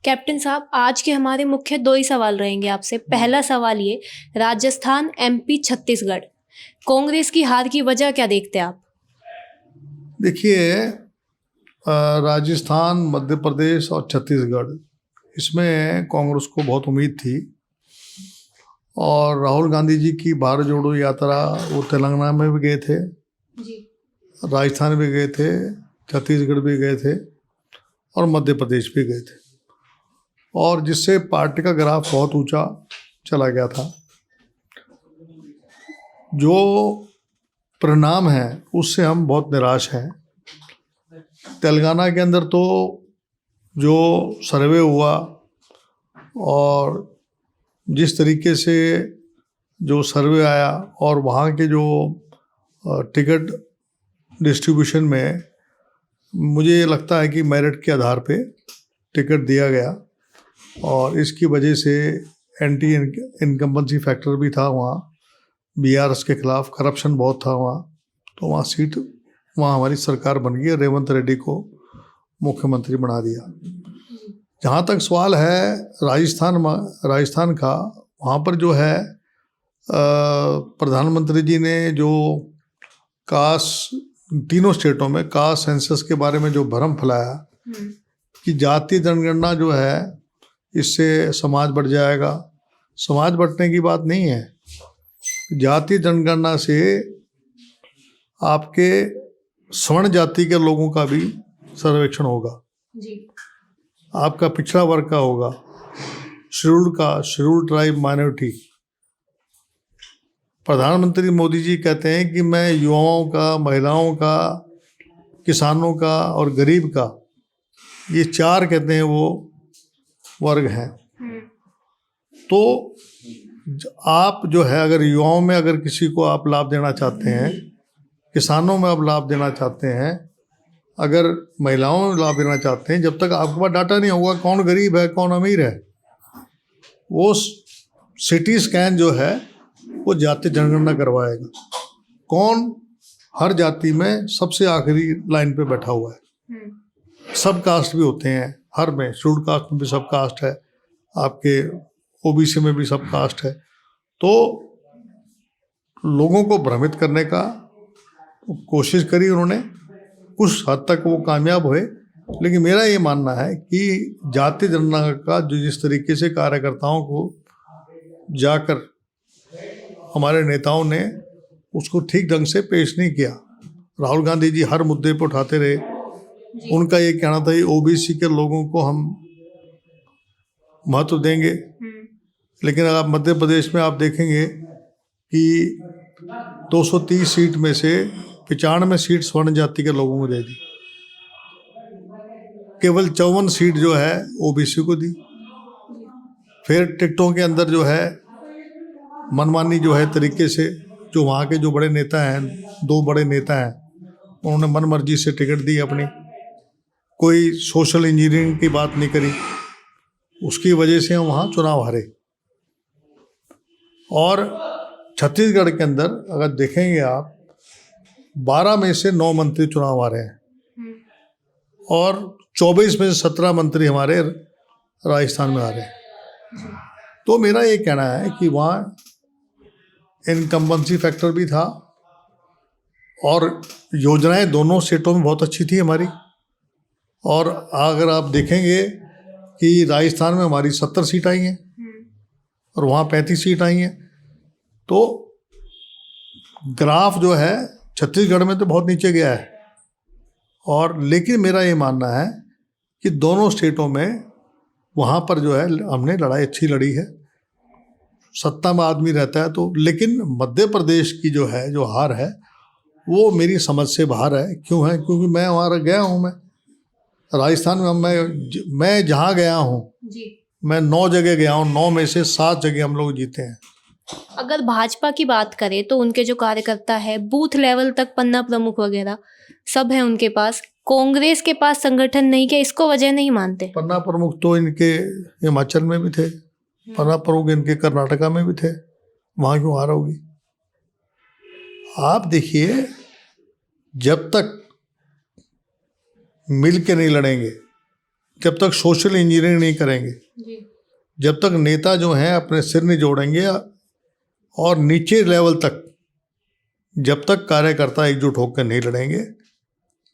Captain साहब, आज के हमारे मुख्य 2 ही सवाल रहेंगे आपसे। पहला सवाल ये, राजस्थान, एमपी, छत्तीसगढ़, कांग्रेस की हार की वजह क्या देखते हैं आप? देखिए, राजस्थान, मध्य प्रदेश और छत्तीसगढ़, इसमें कांग्रेस को बहुत उम्मीद थी। और राहुल गांधी जी की भारत जोड़ो यात्रा, वो तेलंगाना में भी गए थे जी। राजस्थान भी गए थे, छत्तीसगढ़ भी गए थे और मध्य प्रदेश भी गए थे, और जिससे पार्टी का ग्राफ बहुत ऊंचा चला गया था। जो परिणाम है उससे हम बहुत निराश हैं। तेलंगाना के अंदर तो जो सर्वे हुआ और जिस तरीके से जो सर्वे आया और वहाँ के जो टिकट डिस्ट्रीब्यूशन में, मुझे लगता है कि मेरिट के आधार पे टिकट दिया गया, और इसकी वजह से एंटी इनकम्बेंसी फैक्टर भी था वहाँ। बीआरएस के खिलाफ करप्शन बहुत था वहाँ, तो वहाँ सीट, वहाँ हमारी सरकार बन गई, रेवंत रेड्डी को मुख्यमंत्री बना दिया। जहाँ तक सवाल है राजस्थान का, वहाँ पर जो है प्रधानमंत्री जी ने जो कास्ट, तीनों स्टेटों में कास्ट सेंसस के बारे में जो भ्रम फैलाया कि जाति जनगणना जो है इससे समाज बढ़ जाएगा। समाज बढ़ने की बात नहीं है। जाति जनगणना से आपके स्वर्ण जाति के लोगों का भी सर्वेक्षण होगा जी। आपका पिछड़ा वर्ग का होगा, शेड्यूल्ड ट्राइब माइनॉरिटी। प्रधानमंत्री मोदी जी कहते हैं कि मैं युवाओं का, महिलाओं का, किसानों का और गरीब का, ये 4 कहते हैं वो वर्ग हैं। तो आप जो है, अगर युवाओं में अगर किसी को आप लाभ देना चाहते हैं, किसानों में आप लाभ देना चाहते हैं, अगर महिलाओं में लाभ देना चाहते हैं, जब तक आपके पास डाटा नहीं होगा कौन गरीब है कौन अमीर है, वो सिटी स्कैन जो है वो जाति जनगणना करवाएगा कौन हर जाति में सबसे आखिरी लाइन पे बैठा हुआ है। सब कास्ट भी होते हैं, हर में शेड्यूल्ड कास्ट में भी सब कास्ट है, आपके ओबीसी में भी सब कास्ट है। तो लोगों को भ्रमित करने का कोशिश करी उन्होंने, कुछ हद तक वो कामयाब हुए। लेकिन मेरा ये मानना है कि जाति जनगणना का जो जिस तरीके से कार्यकर्ताओं को जाकर हमारे नेताओं ने उसको ठीक ढंग से पेश नहीं किया। राहुल गांधी जी हर मुद्दे पर उठाते रहे। उनका ये कहना था कि ओबीसी के लोगों को हम महत्व देंगे, लेकिन अगर आप मध्य प्रदेश में आप देखेंगे कि 230 सीट में से 95 सीट स्वर्ण जाति के लोगों को दे दी, केवल 54 सीट जो है ओबीसी को दी। फिर टिकटों के अंदर जो है मनमानी जो है तरीके से, जो वहाँ के जो बड़े नेता हैं, 2 बड़े नेता हैं, उन्होंने मन मर्जी से टिकट दी अपनी, कोई सोशल इंजीनियरिंग की बात नहीं करी, उसकी वजह से हम वहाँ चुनाव हारे। और छत्तीसगढ़ के अंदर अगर देखेंगे आप, 12 में से 9 मंत्री चुनाव हारे हैं और 24 में से 17 मंत्री हमारे राजस्थान में आ रहे हैं। तो मेरा ये कहना है कि वहाँ इनकम्बेंसी फैक्टर भी था और योजनाएं दोनों स्टेटों में बहुत अच्छी थी हमारी। और अगर आप देखेंगे कि राजस्थान में हमारी 70 सीट आई हैं और वहाँ 35 सीट आई हैं, तो ग्राफ जो है छत्तीसगढ़ में तो बहुत नीचे गया है। और लेकिन मेरा ये मानना है कि दोनों स्टेटों में वहाँ पर जो है हमने लड़ाई अच्छी लड़ी है, सत्ता में आदमी रहता है तो। लेकिन मध्य प्रदेश की जो है, जो हार है, वो मेरी समझ से बाहर है। क्यों है? क्योंकि मैं वहाँ गया हूँ। मैं राजस्थान में मैं जहाँ गया हूँ, मैं 9 जगह गया हूँ, 9 में से 7 जगह हम लोग जीते हैं। अगर भाजपा की बात करें तो उनके जो कार्यकर्ता है, बूथ लेवल तक पन्ना प्रमुख वगैरह सब है उनके पास। कांग्रेस के पास संगठन नहीं, क्या इसको वजह नहीं मानते? पन्ना प्रमुख तो इनके हिमाचल में भी थे, पन्ना प्रमुख इनके कर्नाटका में भी थे, वहाँ क्यों हार होगी? आप देखिए जब तक मिल के नहीं लड़ेंगे, जब तक सोशल इंजीनियरिंग नहीं करेंगे, जब तक नेता जो हैं अपने सिर नहीं जोड़ेंगे और नीचे लेवल तक जब तक कार्यकर्ता एकजुट होकर नहीं लड़ेंगे,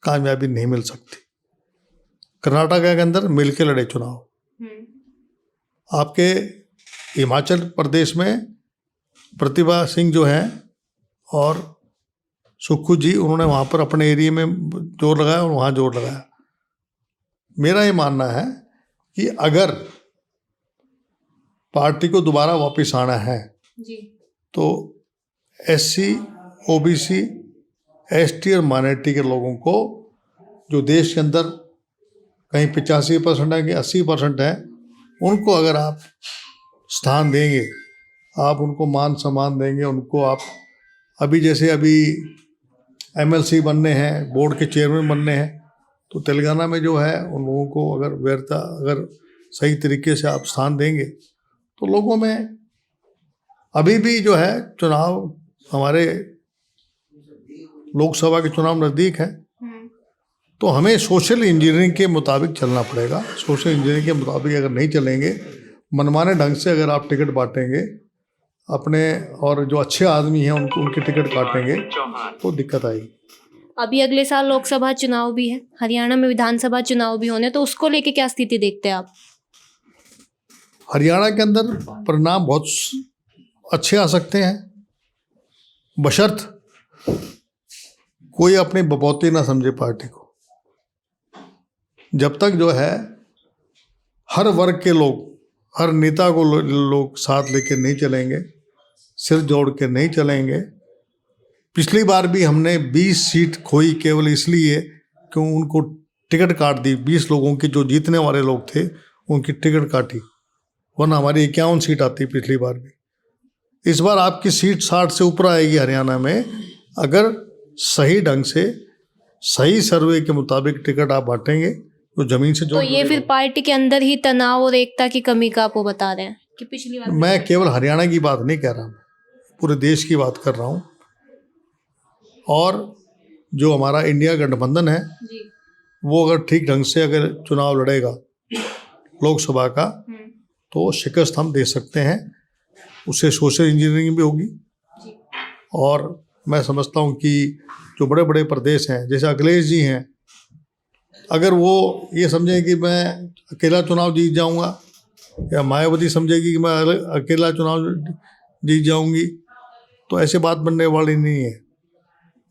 कामयाबी नहीं मिल सकती। कर्नाटक के अंदर मिल के लड़े चुनाव, आपके हिमाचल प्रदेश में प्रतिभा सिंह जो हैं और सुक्खू जी, उन्होंने वहाँ पर अपने एरिया में जोर लगाया और वहाँ जोर लगाया। मेरा ये मानना है कि अगर पार्टी को दोबारा वापस आना है तो SC, OBC, ST और माइनॉरिटी के लोगों को, जो देश के अंदर कहीं 85% है कि 80% है, उनको अगर आप स्थान देंगे, आप उनको मान सम्मान देंगे, उनको आप अभी जैसे अभी MLC बनने हैं, बोर्ड के चेयरमैन बनने हैं, तो तेलंगाना में जो है उन लोगों को अगर सही तरीके से आप स्थान देंगे तो लोगों में अभी भी जो है चुनाव, हमारे लोकसभा के चुनाव नज़दीक हैं, तो हमें सोशल इंजीनियरिंग के मुताबिक चलना पड़ेगा। सोशल इंजीनियरिंग के मुताबिक अगर नहीं चलेंगे, मनमाने ढंग से अगर आप टिकट बांटेंगे अपने, और जो अच्छे आदमी हैं उनके टिकट काटेंगे, तो दिक्कत आएगी। अभी अगले साल लोकसभा चुनाव भी है, हरियाणा में विधानसभा चुनाव भी होने, तो उसको लेके क्या स्थिति देखते हैं आप? हरियाणा के अंदर परिणाम बहुत अच्छे आ सकते हैं, बशर्त कोई अपनी बपौती ना समझे पार्टी को। जब तक जो है हर वर्ग के लोग, हर नेता को लोग साथ लेके नहीं चलेंगे, सिर जोड़ के नहीं चलेंगे। पिछली बार भी हमने 20 सीट खोई केवल इसलिए कि उनको टिकट काट दी। 20 लोगों की, जो जीतने वाले लोग थे, उनकी टिकट काटी, वरना हमारी 51 सीट आती पिछली बार भी। इस बार आपकी सीट 60 से ऊपर आएगी हरियाणा में, अगर सही ढंग से, सही सर्वे के मुताबिक टिकट आप बांटेंगे तो जमीन से तो ये फिर पार्टी के अंदर ही तनाव और एकता की कमी का आप वो बता रहे हैं कि पिछली बार? मैं केवल हरियाणा की बात नहीं कह रहा हूँ, पूरे देश की बात कर रहा हूँ। और जो हमारा इंडिया गठबंधन है जी, वो अगर ठीक ढंग से अगर चुनाव लड़ेगा लोकसभा का, तो शिकस्त हम दे सकते हैं। उससे सोशल इंजीनियरिंग भी होगी। और मैं समझता हूँ कि जो बड़े बड़े प्रदेश हैं, जैसे अखिलेश जी हैं, अगर वो ये समझें कि मैं अकेला चुनाव जीत जाऊंगा, या मायावती समझेगी कि मैं अकेला चुनाव जीत जाऊंगी, तो ऐसे बात बनने वाली नहीं है।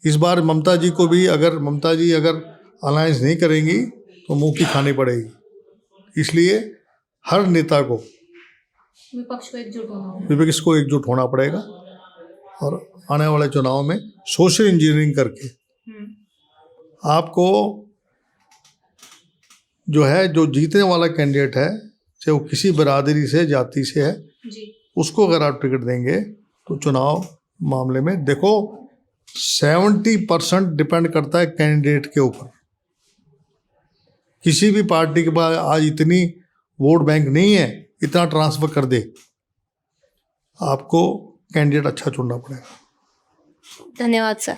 इस बार ममता जी को भी, अगर ममता जी अगर अलायंस नहीं करेंगी तो मुंह की खानी पड़ेगी। इसलिए हर नेता को, विपक्ष को एकजुट होना पड़ेगा और आने वाले चुनाव में सोशल इंजीनियरिंग करके आपको जो है, जो जीतने वाला कैंडिडेट है, चाहे वो किसी बरादरी से, जाति से है, उसको अगर आप टिकट देंगे तो चुनाव मामले में देखो 70% डिपेंड करता है कैंडिडेट के ऊपर। किसी भी पार्टी के पास आज इतनी वोट बैंक नहीं है, इतना ट्रांसफर कर दे, आपको कैंडिडेट अच्छा चुनना पड़ेगा। धन्यवाद सर।